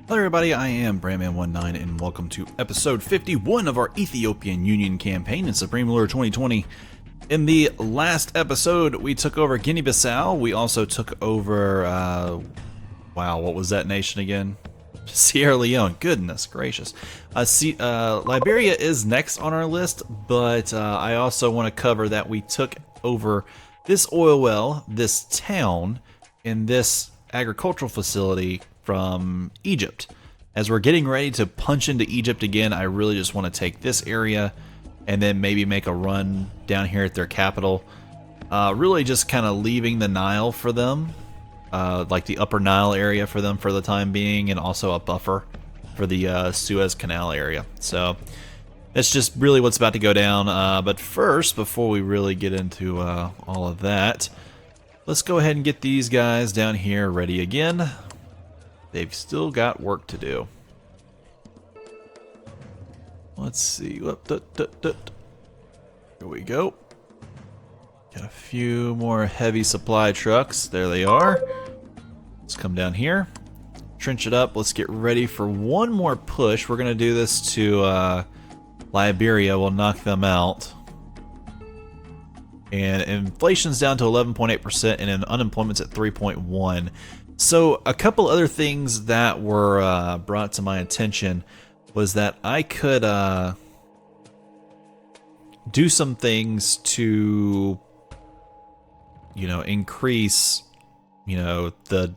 Hello everybody, I am Brandman19 and welcome to episode 51 of our Ethiopian Union campaign in Supreme Lure 2020. In the last episode, we took over Guinea-Bissau. We also took over, wow, what was that nation again? Sierra Leone, goodness gracious. Liberia is next on our list, but I also want to cover that we took over this oil well, this town, and this agricultural facility from Egypt. As we're getting ready to punch into Egypt again, I really just want to take this area and then maybe make a run down here at their capital. Really just kind of leaving the Nile for them, like the upper Nile area for them for the time being, and also a buffer for the Suez Canal area. So that's just really what's about to go down. But first, before we really get into all of that, let's go ahead and get these guys down here ready again. They've still got work to do. Let's see. Here we go. Got a few more heavy supply trucks. There they are. Let's come down here. Trench it up. Let's get ready for one more push. We're going to do this to Liberia. We'll knock them out. And inflation's down to 11.8% and unemployment's at 3.1%. So a couple other things that were brought to my attention was that I could do some things to, increase, the,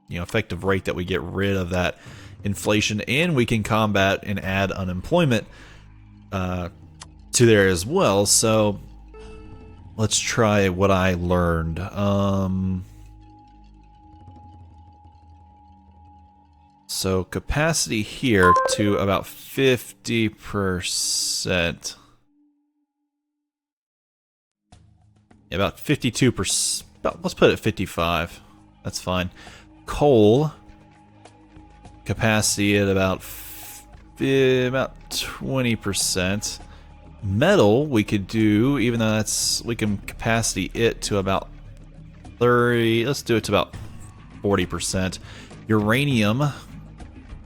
effective rate that we get rid of that inflation, and we can combat and add unemployment to there as well. So let's try what I learned. So capacity here to about 50%. About 52%. Let's put it at 55. That's fine. Coal capacity at about 20%. Metal we could do, even though we can capacity it to about 30. Let's do it to about 40%. Uranium,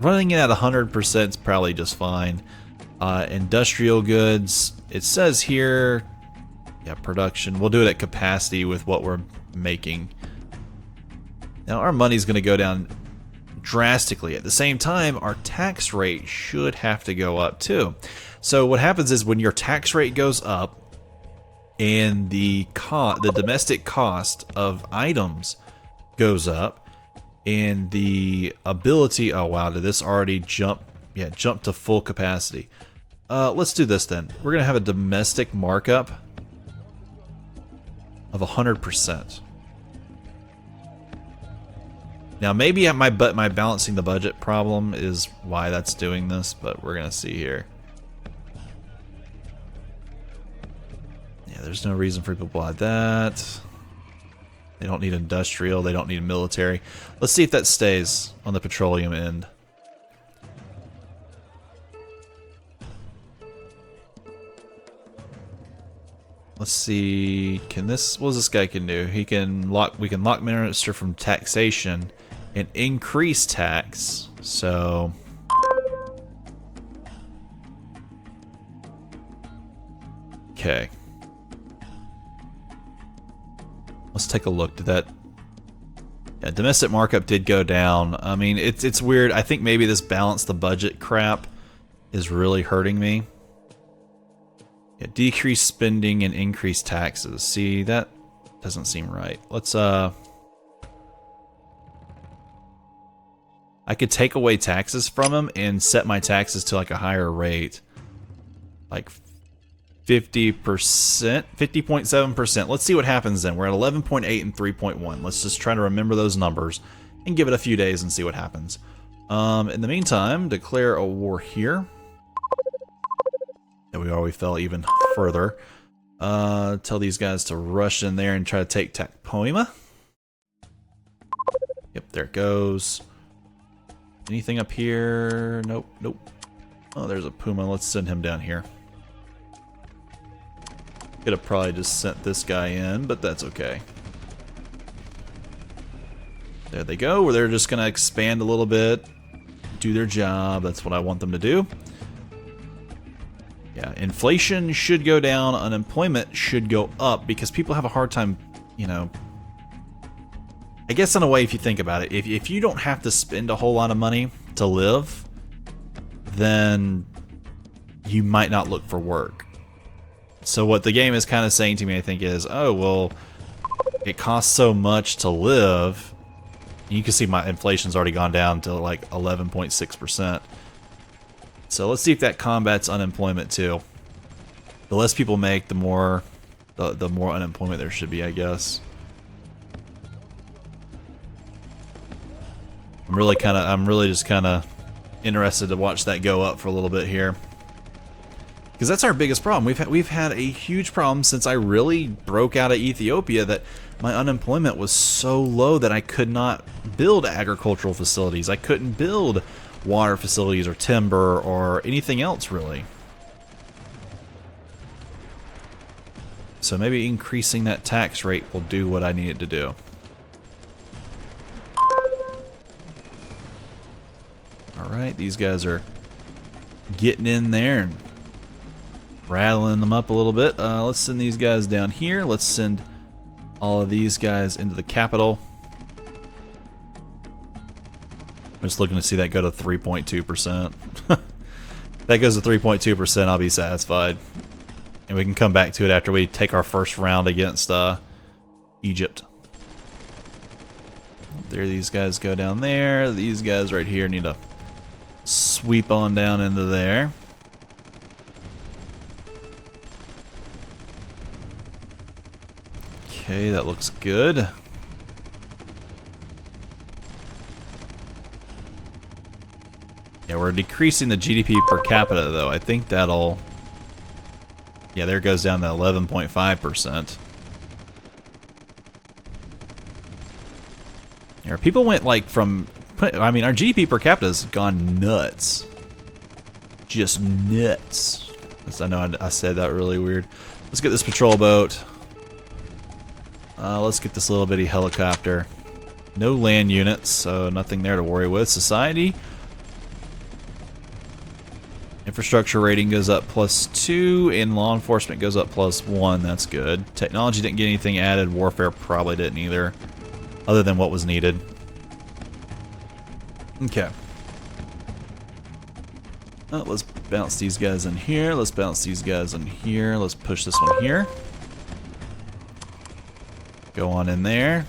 running it at 100% is probably just fine. Industrial goods, it says here, yeah, production. We'll do it at capacity with what we're making. Now our money's going to go down drastically. At the same time, our tax rate should have to go up too. So what happens is when your tax rate goes up and the domestic cost of items goes up, and the ability, oh wow, did this already jump? Yeah, jump to full capacity. Let's do this then. We're gonna have a domestic markup of 100%. Now maybe my balancing the budget problem is why that's doing this, but we're gonna see here. Yeah, there's no reason for people to buy that. They don't need industrial, they don't need military. Let's see if that stays on the petroleum end. Let's see, what does this guy can do? We can lock minister from taxation and increase tax. So okay. Let's take a look. Did that? Yeah, domestic markup did go down. I mean, it's weird. I think maybe this balance the budget crap is really hurting me. Yeah, decrease spending and increase taxes. See, that doesn't seem right. Let's I could take away taxes from him and set my taxes to like a higher rate, like 50%, 50.7%. Let's see what happens then. We're at 11.8 and 3.1. Let's just try to remember those numbers and give it a few days and see what happens. In the meantime, declare a war here. And we already fell even further. Tell these guys to rush in there and try to take Takpoima. Yep, there it goes. Anything up here? Nope, nope. Oh, there's a Puma. Let's send him down here. Could have probably just sent this guy in, but that's okay. There they go. They're just going to expand a little bit. do their job. That's what I want them to do. Yeah, inflation should go down, unemployment should go up, because people have a hard time, you know, I guess in a way, if you think about it, if you don't have to spend a whole lot of money to live, then you might not look for work. So what the game is kind of saying to me, I think, is, oh, well, it costs so much to live. You can see my inflation's already gone down to like 11.6%. So let's see if that combats unemployment too. The less people make, the more unemployment there should be, I guess. I'm really just kind of interested to watch that go up for a little bit here, because that's our biggest problem. We've had a huge problem since I really broke out of Ethiopia, that my unemployment was so low that I could not build agricultural facilities. I couldn't build water facilities or timber or anything else really. So maybe increasing that tax rate will do what I need it to do. Alright, these guys are getting in there and rattling them up a little bit. Let's send these guys down here. Let's send all of these guys into the capital. I'm just looking to see that go to 3.2%. That goes to 3.2%, I'll be satisfied. And we can come back to it after we take our first round against Egypt. There, these guys go down there. These guys right here need to sweep on down into there. Okay, that looks good. Yeah, we're decreasing the GDP per capita, though. I think that'll... Yeah, there it goes down to 11.5%. Yeah, people went like from... I mean, our GDP per capita has gone nuts. Just nuts. I know I said that really weird. Let's get this patrol boat. Let's get this little bitty helicopter. No land units, so nothing there to worry with. Society. Infrastructure rating goes up +2, and law enforcement goes up +1. That's good. Technology didn't get anything added. Warfare probably didn't either, other than what was needed. Okay. Let's bounce these guys in here. Let's bounce these guys in here. Let's push this one here. Go on in there.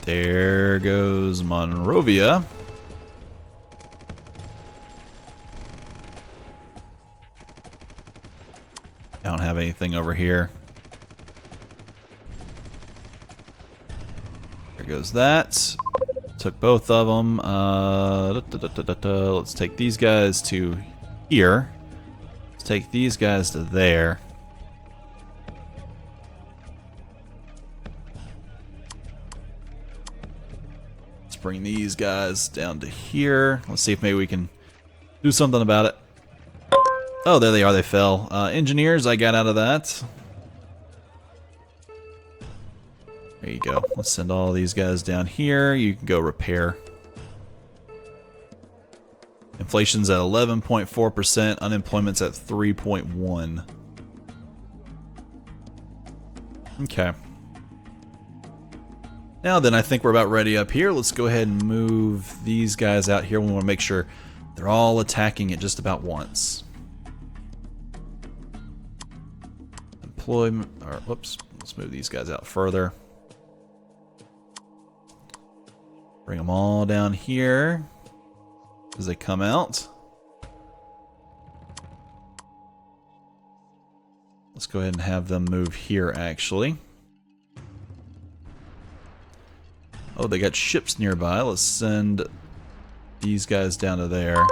There goes Monrovia. I don't have anything over here. There goes that. Took both of them. Let's take these guys to here. Let's take these guys to there. Let's bring these guys down to here. Let's see if maybe we can do something about it. Oh, there they are. They fell. Engineers, I got out of that. There you go. Let's send all these guys down here. You can go repair. Inflation's at 11.4%. Unemployment's at 3.1%. Okay. Now then, I think we're about ready up here. Let's go ahead and move these guys out here. We want to make sure they're all attacking it just about once. Employment, or whoops, let's move these guys out further. Bring them all down here as they come out. Let's go ahead and have them move here, actually. Oh, they got ships nearby. Let's send these guys down to there.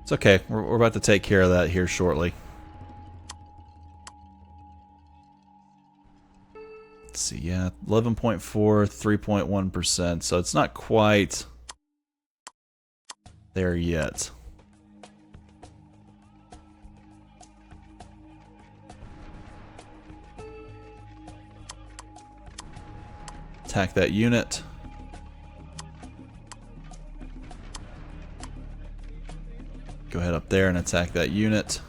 It's okay. We're about to take care of that here shortly. Let's see, yeah, 11.4, 3.1%. So it's not quite there yet. Attack that unit. Go ahead up there and attack that unit.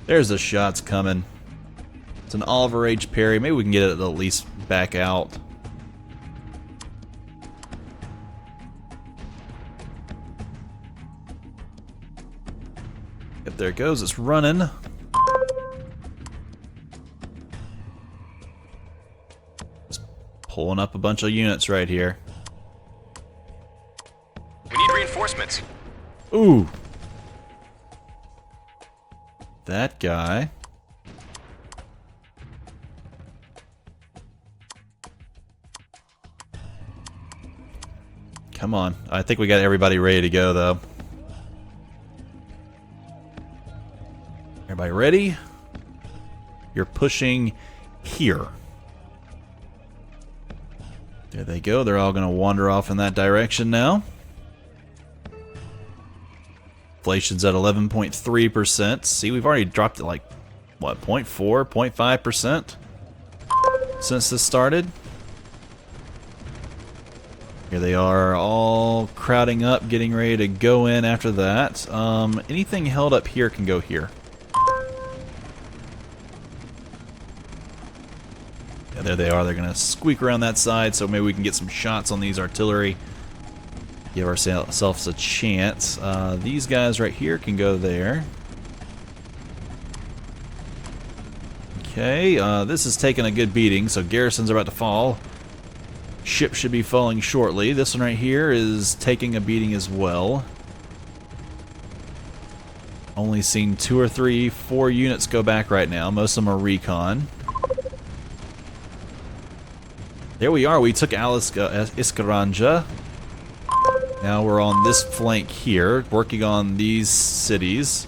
There's the shots coming. It's an Oliver H. parry. Maybe we can get it at least back out. Yep, there it goes. It's running. Just pulling up a bunch of units right here. We need reinforcements. Ooh. That guy. Come on. I think we got everybody ready to go, though. Everybody ready? You're pushing here. There they go. They're all going to wander off in that direction now. Inflation's at 11.3%. See, we've already dropped it like, what, 0.4, 0.5% since this started. Here they are, all crowding up, getting ready to go in after that. Anything held up here can go here. Yeah, there they are. They're going to squeak around that side, so maybe we can get some shots on these artillery. Give ourselves a chance. These guys right here can go there. Okay, this is taking a good beating, so garrisons are about to fall. Ship should be falling shortly. This one right here is taking a beating as well. Only seen 2 or 3, 4 units go back right now. Most of them are recon. There we are. We took Iskaranja. Now we're on this flank here, working on these cities.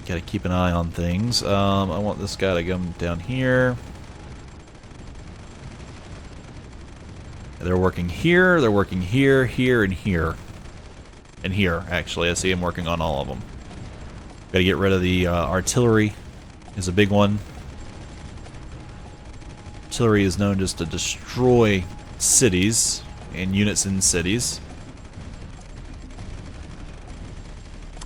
Gotta keep an eye on things. I want this guy to come down here. They're working here, they're working here, here, and here. And here, actually. I see him working on all of them. Gotta get rid of the artillery. Is a big one. Artillery is known just to destroy cities and units in cities.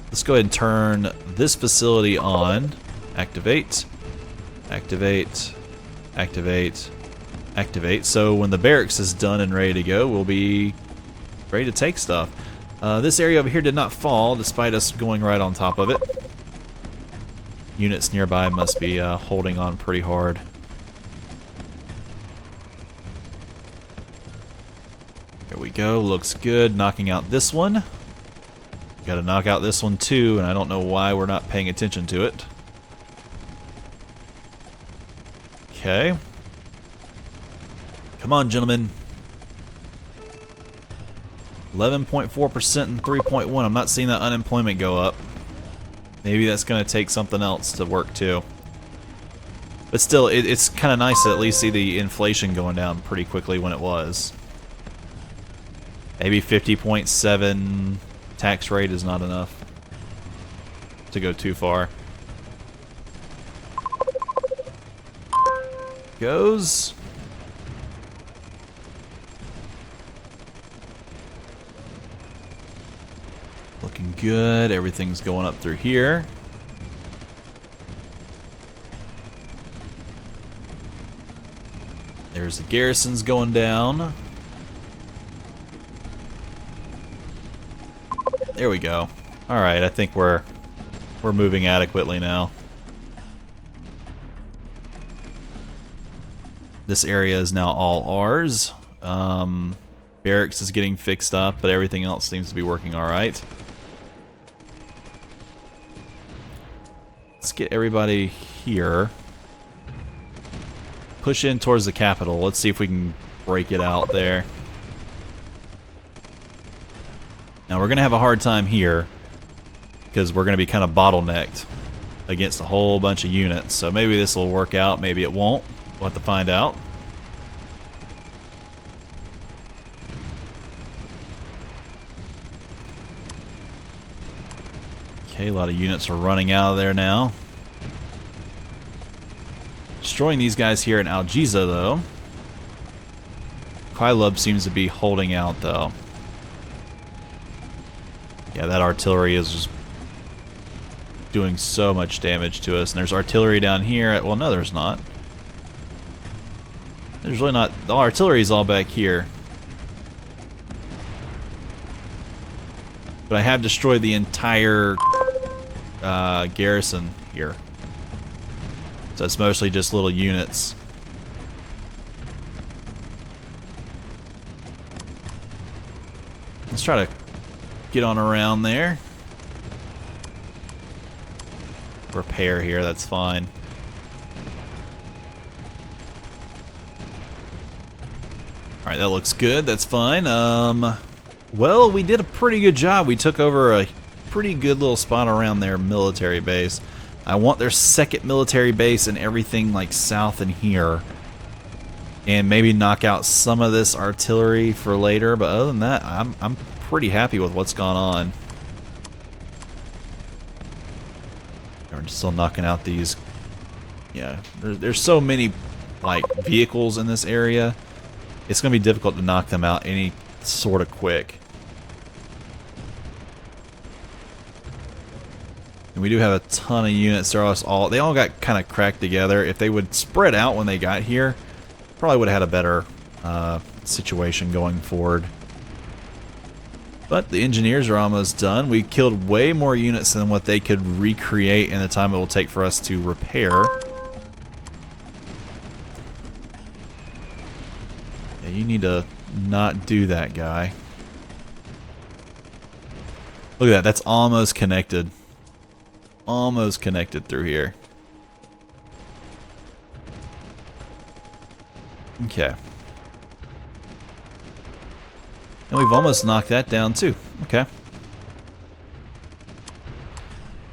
Let's go ahead and turn this facility on. Activate. Activate. Activate. Activate. So when the barracks is done and ready to go, we'll be ready to take stuff. This area over here did not fall, despite us going right on top of it. Units nearby must be holding on pretty hard. There we go. Looks good. Knocking out this one. Got to knock out this one too, and I don't know why we're not paying attention to it. Okay. Come on, gentlemen. 11.4% and 3.1. I'm not seeing that unemployment go up. Maybe that's going to take something else to work too. But still, it's kind of nice to at least see the inflation going down pretty quickly when it was. Maybe 50.7 tax rate is not enough to go too far. Goes. Looking good. Everything's going up through here. There's the garrisons going down. There we go. Alright, I think we're moving adequately now. This area is now all ours. Barracks is getting fixed up, but everything else seems to be working alright. Let's get everybody here. Push in towards the capital. Let's see if we can break it out there. Now we're going to have a hard time here because we're going to be kind of bottlenecked against a whole bunch of units. So maybe this will work out, maybe it won't. We'll have to find out. Okay, a lot of units are running out of there now. Destroying these guys here in Algiza, though. Kailub seems to be holding out, though. Yeah, that artillery is just doing so much damage to us. And there's artillery down here. Well, no, there's not. There's really not. The artillery is all back here. But I have destroyed the entire garrison here. So it's mostly just little units. Let's try to get on around there. Repair here, that's fine. Alright, that looks good, that's fine. Well, we did a pretty good job. We took over a pretty good little spot around their military base. I want their second military base and everything like south in here. And maybe knock out some of this artillery for later, but other than that, I'm pretty happy with what's gone on. We're still knocking out these. Yeah, there's so many like vehicles in this area. It's gonna be difficult to knock them out any sort of quick. And we do have a ton of units. They all got kind of cracked together. If they would spread out when they got here, probably would have had a better situation going forward. But the engineers are almost done. We killed way more units than what they could recreate in the time it will take for us to repair. Yeah, you need to not do that, guy. Look at that. That's almost connected. Almost connected through here. Okay. And we've almost knocked that down too. Okay.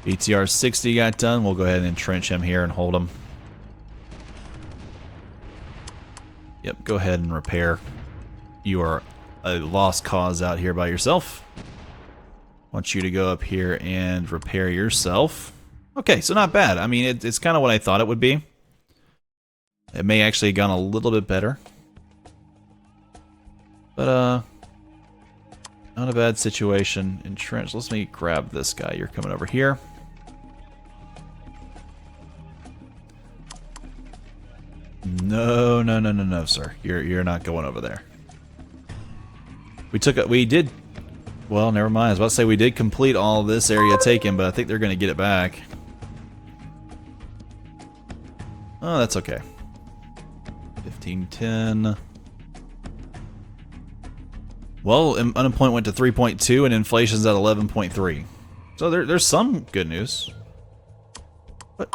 BTR 60 got done. We'll go ahead and entrench him here and hold him. Yep, go ahead and repair. You are a lost cause out here by yourself. Want you to go up here and repair yourself. Okay, so not bad. I mean, it's kind of what I thought it would be. It may actually have gone a little bit better. But, not a bad situation. Entrench. Let me grab this guy. You're coming over here. No, no, no, no, no, sir. You're not going over there. We did. Well, never mind. I was about to say we did complete all this area taken, but I think they're going to get it back. Oh, that's okay. 1510. Well, unemployment went to 3.2 and inflation's at 11.3. So there's some good news. But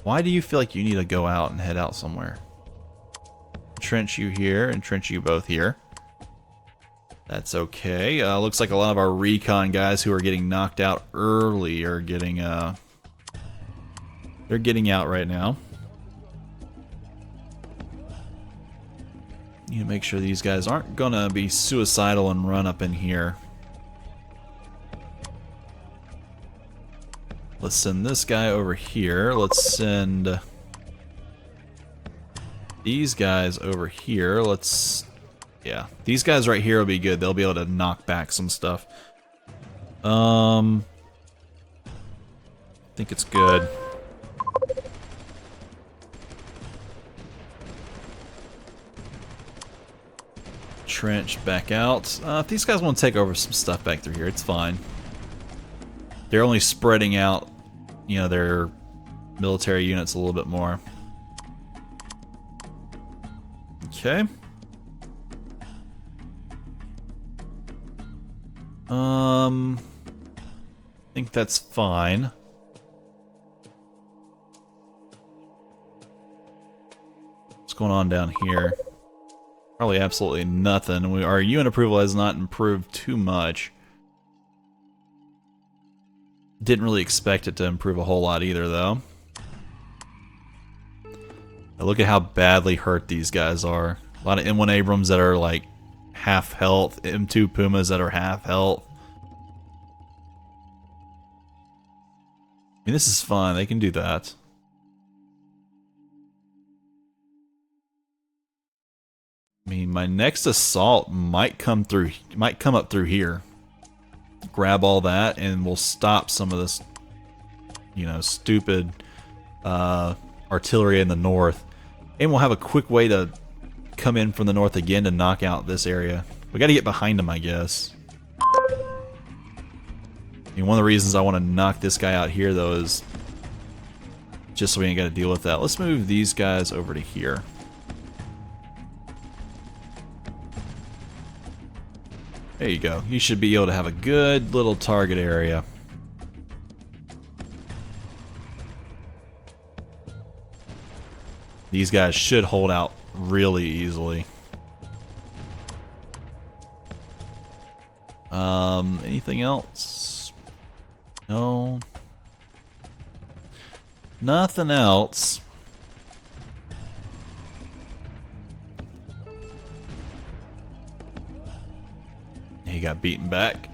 why do you feel like you need to go out and head out somewhere? Entrench you here, entrench you both here. That's okay. Looks like a lot of our recon guys who are getting knocked out early are getting they're getting out right now. Need to make sure these guys aren't gonna be suicidal and run up in here. Let's send this guy over here. Let's send these guys over here. Yeah, these guys right here will be good. They'll be able to knock back some stuff. I think it's good. Trench back out. If these guys want to take over some stuff back through here, it's fine. They're only spreading out, you know, their military units a little bit more. Okay. I think that's fine. What's going on down here? Probably absolutely nothing. Our UN approval has not improved too much. Didn't really expect it to improve a whole lot either, though. Now look at how badly hurt these guys are. A lot of M1 Abrams that are like half health, M2 Pumas that are half health. I mean, this is fun. They can do that. I mean, my next assault might come up through here. grab all that, and we'll stop some of this, you know, stupid artillery in the north. And we'll have a quick way to come in from the north again to knock out this area. We got to get behind them, I guess. And one of the reasons I want to knock this guy out here, though, is just so we ain't got to deal with that. Let's move these guys over to here. There you go. You should be able to have a good little target area. These guys should hold out really easily. Anything else? No. Nothing else. He got beaten back.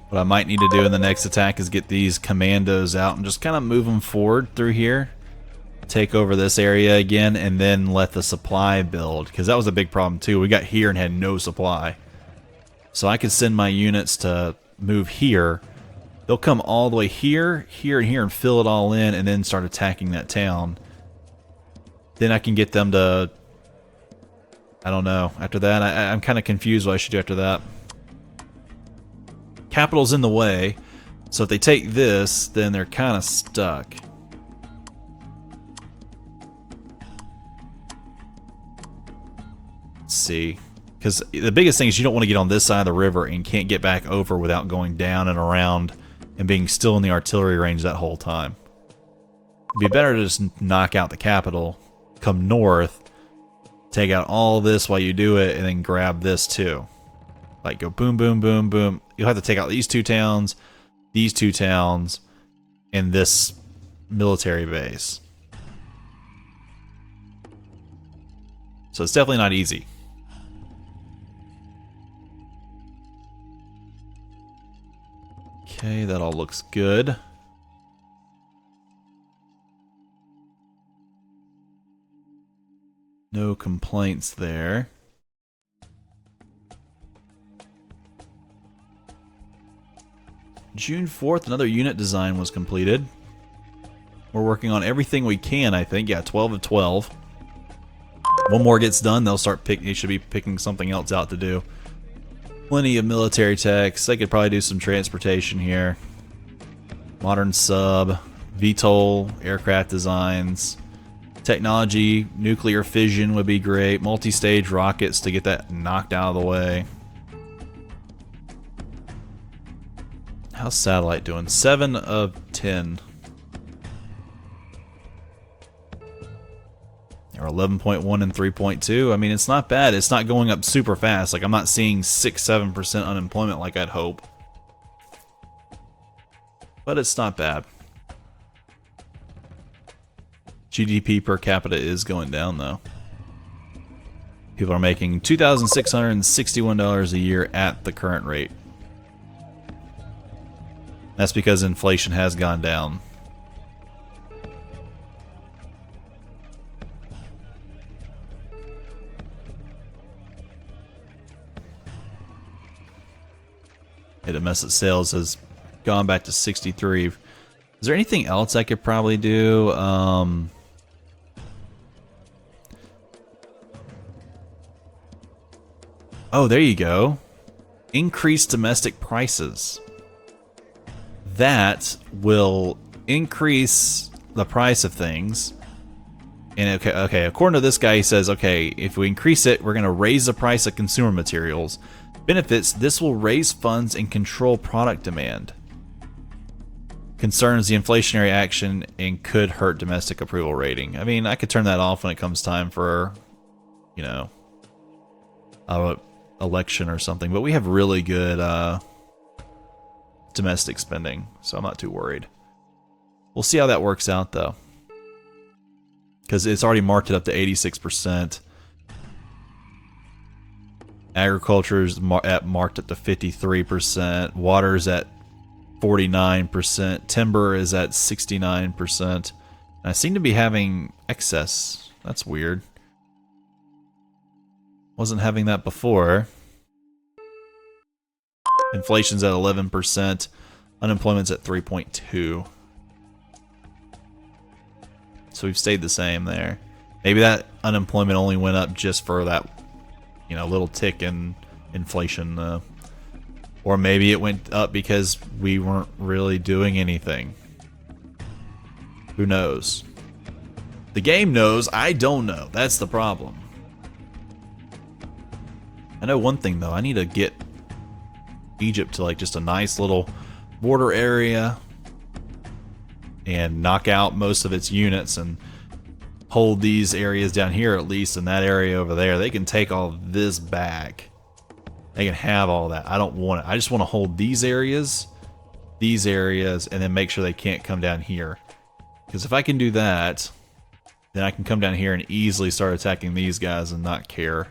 What I might need to do in the next attack is get these commandos out and just kind of move them forward through here. Take over this area again and then let the supply build. Because that was a big problem too. We got here and had no supply. So I could send my units to move here. They'll come all the way here, here, and here and fill it all in and then start attacking that town. Then I can get them to... I don't know. After that, I'm kind of confused what I should do after that. Capital's in the way, so if they take this, then they're kind of stuck. Let's see. Because the biggest thing is you don't want to get on this side of the river and can't get back over without going down and around and being still in the artillery range that whole time. It'd be better to just knock out the capital, come north, take out all this while you do it, and then grab this too. Like go boom, boom, boom, boom. You'll have to take out these two towns, and this military base. So it's definitely not easy. Okay, that all looks good. No complaints there. June 4th, another unit design was completed. We're working on everything we can, I think. Yeah, 12 of 12. One more gets done, they'll start picking. They should be picking something else out to do. Plenty of military techs. They could probably do some transportation here. Modern sub, VTOL, aircraft designs. Technology, nuclear fission would be great. Multi-stage rockets to get that knocked out of the way. How's satellite doing? 7 of 10. Or 11.1 and 3.2. I mean, it's not bad. It's not going up super fast. Like, I'm not seeing 6-7% unemployment like I'd hope. But it's not bad. GDP per capita is going down, though. People are making $2,661 a year at the current rate. That's because inflation has gone down. Domestic sales has gone back to 63. Is there anything else I could probably do? Oh, there you go. Increase domestic prices. That will increase the price of things. And okay, according to this guy, he says, okay, if we increase it, we're going to raise the price of consumer materials. Benefits, this will raise funds and control product demand. Concerns, the inflationary action and could hurt domestic approval rating. I mean, I could turn that off when it comes time for, you know, a election or something. But we have really good domestic spending, so I'm not too worried. We'll see how that works out, though. Because it's already marked it up to 86%. Agriculture is marked up to 53%. Water's at 49%. Timber is at 69%. And I seem to be having excess. That's weird. Wasn't having that before. Inflation's at 11%. Unemployment's at 3.2. So we've stayed the same there. Maybe that unemployment only went up just for that, you know, little tick in inflation. Or maybe it went up because we weren't really doing anything. Who knows? The game knows. I don't know. That's the problem. I know one thing, though. I need to get Egypt to like just a nice little border area and knock out most of its units and hold these areas down here at least, and that area over there. They can take all this back. They can have all that. I don't want it. I just want to hold these areas, and then make sure they can't come down here. Because if I can do that, then I can come down here and easily start attacking these guys and not care.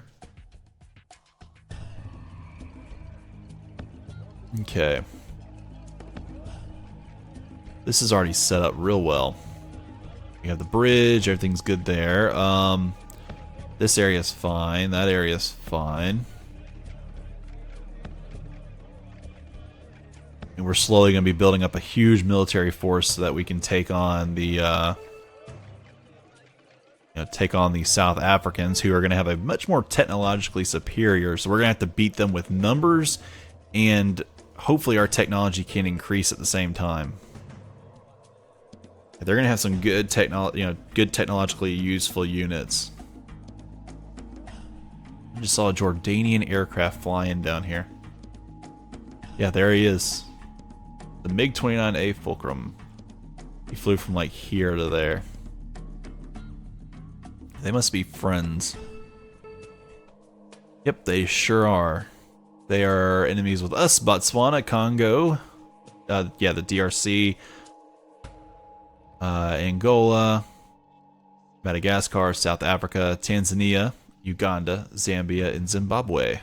Okay. This is already set up real well. We have the bridge, everything's good there. This area's fine, that area's fine. And we're slowly going to be building up a huge military force so that we can take on the South Africans, who are going to have a much more technologically superior. So we're going to have to beat them with numbers, and hopefully our technology can increase at the same time. They're going to have some good technologically useful units. I just saw a Jordanian aircraft flying down here. Yeah, there he is. The MiG-29A Fulcrum. He flew from like here to there. They must be friends. Yep, they sure are. They are enemies with us. Botswana, Congo, yeah, the DRC, Angola, Madagascar, South Africa, Tanzania, Uganda, Zambia, and Zimbabwe.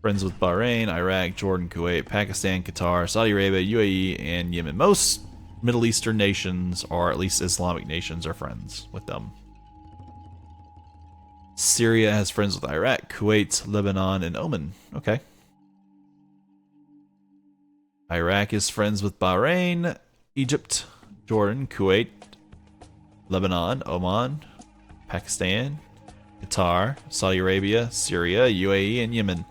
Friends with Bahrain, Iraq, Jordan, Kuwait, Pakistan, Qatar, Saudi Arabia, UAE, and Yemen. Most Middle Eastern nations, or at least Islamic nations, are friends with them. Syria has friends with Iraq, Kuwait, Lebanon, and Oman. Okay. Iraq is friends with Bahrain, Egypt, Jordan, Kuwait, Lebanon, Oman, Pakistan, Qatar, Saudi Arabia, Syria, UAE, and Yemen.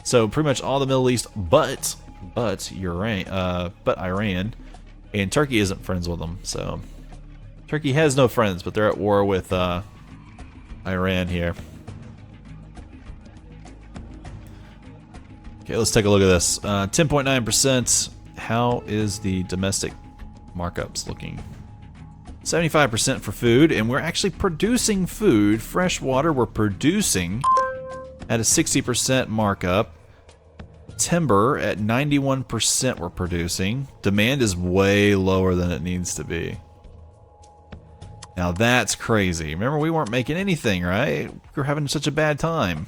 So pretty much all the Middle East, but Iran, and Turkey isn't friends with them. So Turkey has no friends, but they're at war with Iran here. Okay, let's take a look at this. 10.9%. How is the domestic markups looking? 75% for food, and we're actually producing food. Fresh water we're producing at a 60% markup. Timber at 91% we're producing. Demand is way lower than it needs to be. Now that's crazy. Remember, we weren't making anything, right? We were having such a bad time.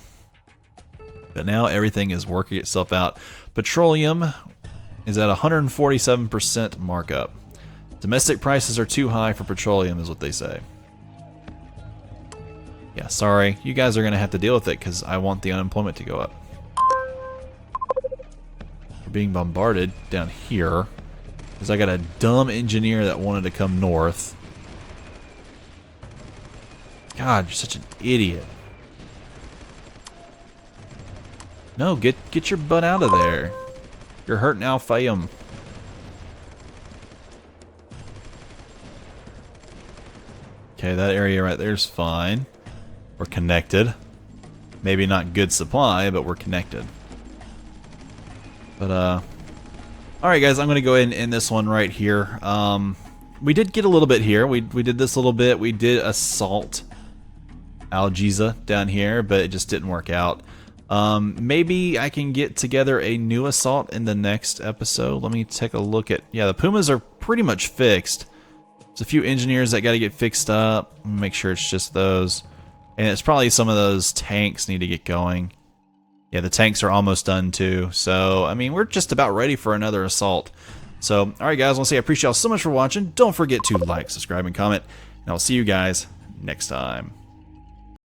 But now everything is working itself out. Petroleum is at 147% markup. Domestic prices are too high for petroleum, is what they say. Yeah, sorry. You guys are going to have to deal with it because I want the unemployment to go up. We're being bombarded down here because I got a dumb engineer that wanted to come north. God, you're such an idiot. No, get your butt out of there. You're hurting Al Fayum. Okay, that area right there is fine. We're connected. Maybe not good supply, but we're connected. But, alright guys, I'm going to go ahead and end this one right here. We did get a little bit here. We did this a little bit. We did assault Al-Jiza down here, but it just didn't work out. Maybe I can get together a new assault in the next episode. Let me take a look at... Yeah, the Pumas are pretty much fixed. There's a few engineers that got to get fixed up. Make sure it's just those. And it's probably some of those tanks need to get going. Yeah, the tanks are almost done too. So, I mean, we're just about ready for another assault. So, alright guys, I want to say I appreciate y'all so much for watching. Don't forget to like, subscribe, and comment. And I'll see you guys next time.